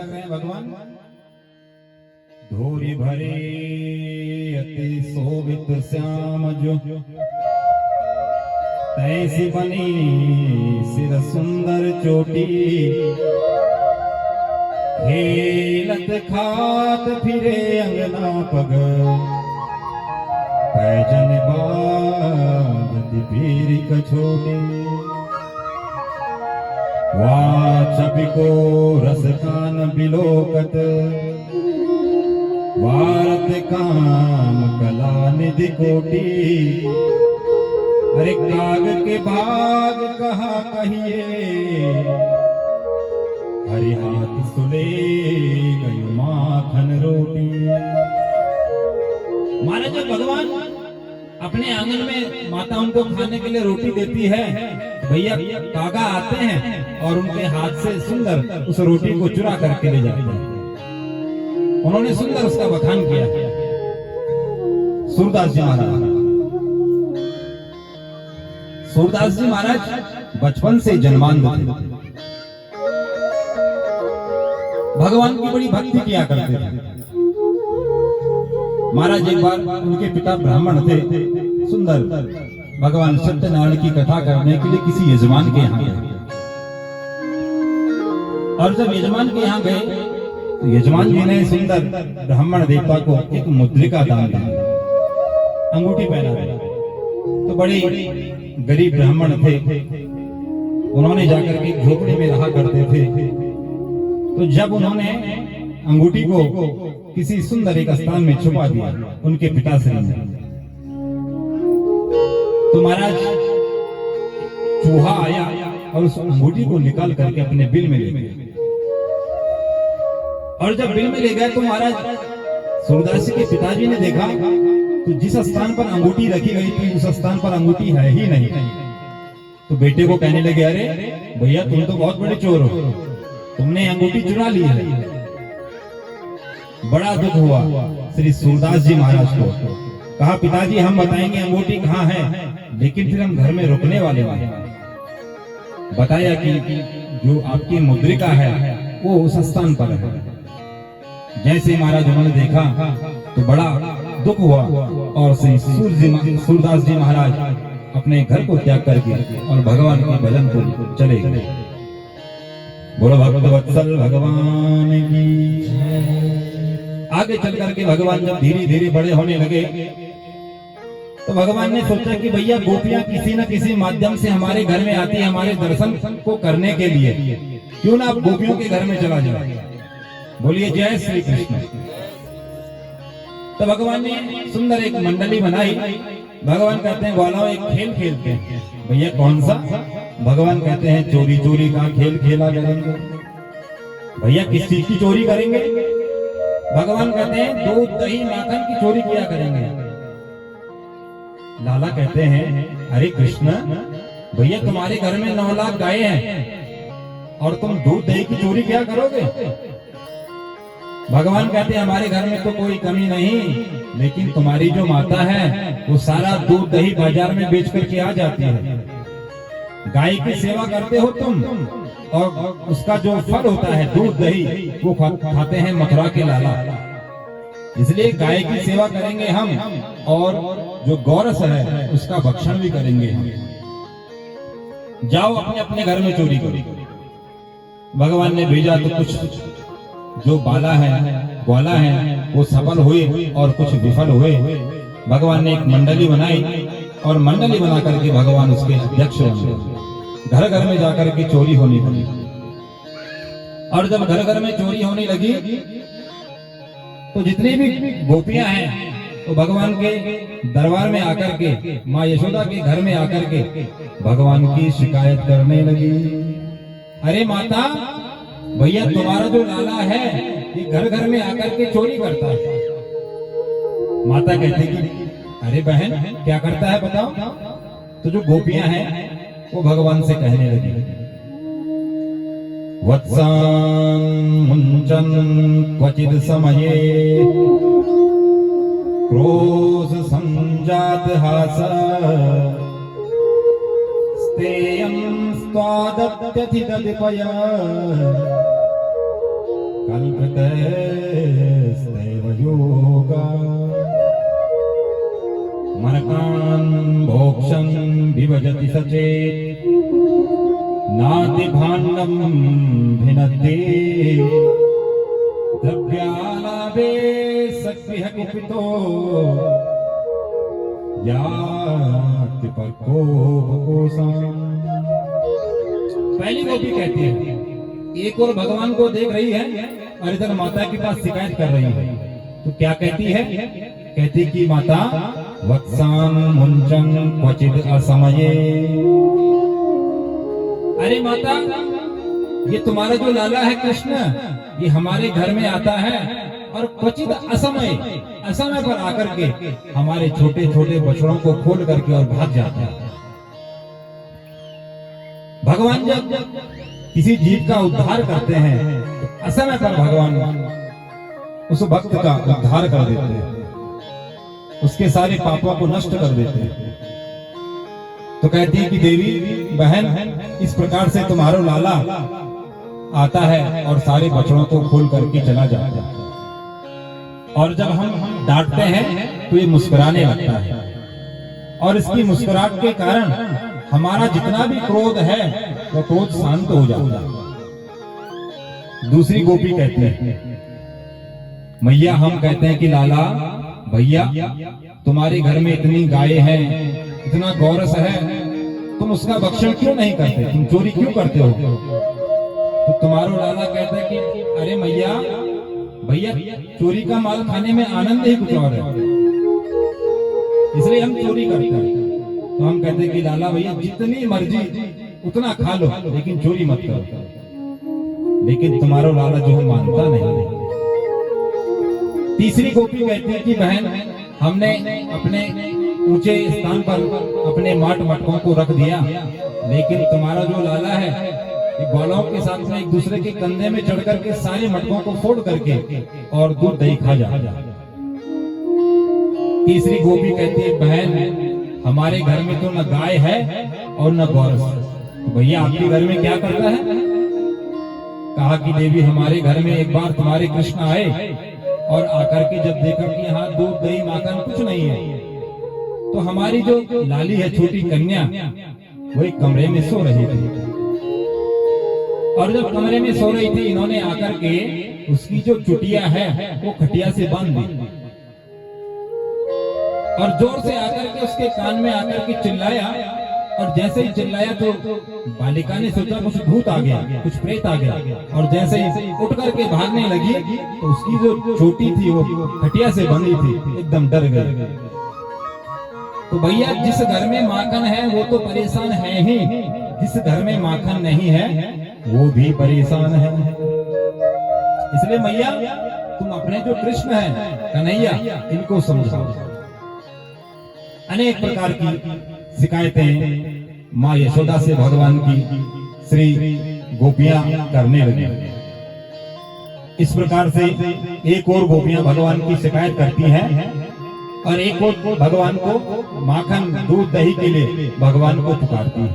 लग रहे हैं भगवान। धोरी भरे अति शोभित श्याम जो, तैसी बनी सिर सुंदर चोटी, खेलत खात फिरे अंगना पग, पैजन बांधती पीर कछोटी। वाचबिको रस कान बिलोकत, वारत काम कला निधि कोटि। अरे काग के भाग कहा कहिए, हरि हाथ सुले गई माखन रोटी। महाराज जब भगवान अपने आंगन में माता उनको खाने के लिए रोटी देती है, भैया कागा आते हैं और उनके हाथ से सुंदर उस रोटी को चुरा करके ले जाते हैं। उन्होंने सुंदर उसका बखान किया। सूरदास जी महाराज, सूरदास जी महाराज बचपन से जन्मांध थे, भगवान की बड़ी भक्ति किया करते थे। महाराज एक बार उनके पिता ब्राह्मण थे, सुंदर भगवान सत्यनारायण की कथा करने के लिए किसी यजमान के यहाँ गए। और जब यजमान के यहाँ गए तो यजमान जी ने सुंदर ब्राह्मण देवता को एक मुद्रिका दान दी, अंगूठी पहना दी। तो बड़े गरीब ब्राह्मण थे, उन्होंने जाकर के झोपड़ी में रहा करते थे। तो जब उन्होंने अंगूठी को किसी सुंदर एक स्थान में छुपा दिया उनके पिताश्री ने, तो महाराज चूहा आया और उस अंगूठी को निकाल करके अपने बिल में ले गया। और जब बिल में ले गए तो महाराज सूरदास जी के पिताजी ने देखा तो जिस स्थान पर अंगूठी रखी गई थी उस स्थान पर अंगूठी है ही नहीं। तो बेटे को कहने लगे, अरे भैया तुम तो बहुत बड़े चोर हो, तुमने अंगूठी चुरा ली है। बड़ा दुख हुआ श्री सूरदास जी महाराज को। कहा, पिताजी हम बताएंगे अंगूठी कहाँ है, लेकिन फिर हम घर में रुकने वाले हैं। बताया कि जो आपकी मुद्रिका है वो उस स्थान पर है। जैसे महाराज उन्होंने देखा तो बड़ा दुख हुआ और श्री सूरदास जी महाराज अपने घर को त्याग करके और भगवान के भजन को चले गए। बोलो भक्त वत्सल भगवान की। आगे चल करके भगवान जब धीरे धीरे बड़े होने लगे तो भगवान ने सोचा कि भैया गोपियां किसी न किसी माध्यम से हमारे घर में आती है हमारे दर्शन को करने के लिए, क्यों ना आप गोपियों के घर में चला जाए। बोलिए जय श्री कृष्ण। तो भगवान ने सुंदर एक मंडली बनाई। भगवान कहते हैं ग्वालाओं एक खेल खेलते हैं। भैया कौन सा? भगवान कहते हैं चोरी चोरी का खेल खेला करेंगे। भैया किस चीज की चोरी करेंगे? भगवान कहते हैं दूध दही माखन की चोरी किया करेंगे। लाला कहते हैं अरे कृष्ण भैया तुम्हारे घर में 9 लाख गायें हैं और तुम दूध दही की चोरी क्या करोगे? भगवान कहते हैं हमारे घर में तो कोई कमी नहीं, लेकिन तुम्हारी जो माता है वो सारा दूध दही बाजार में बेच करके आ जाती है। गाय की सेवा करते हो तुम और उसका जो फल होता है दूध दही वो खाते हैं मथुरा के लाला। इसलिए गाय की सेवा करेंगे हम और जो गौरस है उसका भक्षण भी करेंगे हम। जाओ अपने अपने घर में चोरी करो। भगवान ने भेजा तो कुछ जो बाला है ग्वाला है वो सफल हुए और कुछ विफल हुए। भगवान ने एक मंडली बनाई और मंडली बना करके भगवान उसके अध्यक्ष बने। घर घर में जाकर के चोरी होने लगी और जब घर घर में चोरी होने लगी तो जितनी भी गोपियां हैं तो भगवान के दरबार में आकर के माँ यशोदा के घर में आकर के भगवान की शिकायत करने लगी। अरे माता भैया तुम्हारा जो लाला है ये घर घर में आकर के चोरी करता है। माता कहती कि अरे बहन क्या करता है बताओ। तो जो गोपियां हैं वो भगवान से कहने लगी, वत्सां मुञ्चन् क्वचित् समये क्रोध संजात हास स्तेयं स्वादत्यधिदधिपय कल्पतैस्तैव योगा मनकान् भोक्षं विभजति सचेत् नाति भाण्डं भिनत्ति द्रव्यालाभे सगृह कुपितो याति परकोपकोसाम्। पहली गोपी कहती है, एक और भगवान को देख रही है और इधर माता के पास शिकायत कर रही है। तो क्या कहती है? कहती कि माता वत्सान मुंचन क्वचित असमये। अरे माता, ये तुम्हारा जो लाला है कृष्ण, ये हमारे घर में आता है और क्वचित असमय पर आकर के हमारे छोटे छोटे बछड़ों को खोल करके और भाग जाता है। भगवान जब किसी जीव का उद्धार करते हैं तो असमय पर भगवान उस भक्त का उद्धार कर देते हैं, उसके सारे पापों को नष्ट कर देते हैं। तो कहती है कि देवी बहन, इस प्रकार से तुम्हारा लाला आता है और सारे बछड़ों को खोल करके चला जाता है, और जब हम डांटते हैं तो ये मुस्कुराने लगता है, और इसकी मुस्कुराहट के कारण हमारा जितना भी क्रोध है वो क्रोध शांत हो जाता है। दूसरी गोपी कहती है, मैया हम कहते हैं कि लाला भैया, तुम्हारे घर में इतनी गाय है, इतना गौरस है, तुम उसका भक्षण क्यों नहीं करते, तुम चोरी क्यों करते हो? तो तुम्हारा लाला कहता है कि अरे मैया भैया, चोरी का माल खाने में आनंद ही कुछ और है, इसलिए हम चोरी करते हैं। तो हम कहते हैं कि लाला भैया, जितनी मर्जी उतना खा लो, लेकिन चोरी मत करो। लेकिन तुम्हारा लाला जो है मानता नहीं। तीसरी गोपी कहती है कि बहन, हमने अपने ऊंचे स्थान पर अपने माट मटकों को रख दिया, लेकिन तुम्हारा जो लाला है ग्वालों के साथ में एक दूसरे के कंधे में चढ़ करके सारे मटकों को फोड़ करके और दूध दही खा जाता। तीसरी गोपी कहती है, बहन हमारे घर में तो न गाय है और न गौरस, तो भैया आपके घर में क्या करता है? कहा कि देवी हमारे घर में एक बार तुम्हारे कृष्ण आए और आकर के जब देखा कि यहाँ दूध दही माखन कुछ नहीं है, तो हमारी जो लाली है छोटी कन्या, वो एक कमरे में सो रही थी, और जब कमरे में सो रही थी, इन्होंने आकर के उसकी जो चुटिया है वो खटिया से बांध दी, और जोर से आकर के उसके कान में आकर के चिल्लाया, और जैसे ही चिल्लाया तो बालिका ने सोचा कुछ भूत आ गया, कुछ प्रेत आ गया, और जैसे ही उठ करके भागने लगी तो उसकी जो चोटी थी वो खटिया से बंधी थी, एकदम डर गई। तो भैया, जिस घर में माखन है वो तो परेशान है ही, जिस घर में माखन नहीं है वो भी परेशान है। इसलिए मैया, तुम अपने जो कृष्ण है कन्हैया, इनको समझाओ। अनेक प्रकार की शिकायतें माँ यशोदा से भगवान की श्री गोपियां करने लगी। इस प्रकार से एक और गोपियां भगवान की शिकायत करती हैं, और एक और भगवान को माखन दूध दही के लिए भगवान को पुकारती है।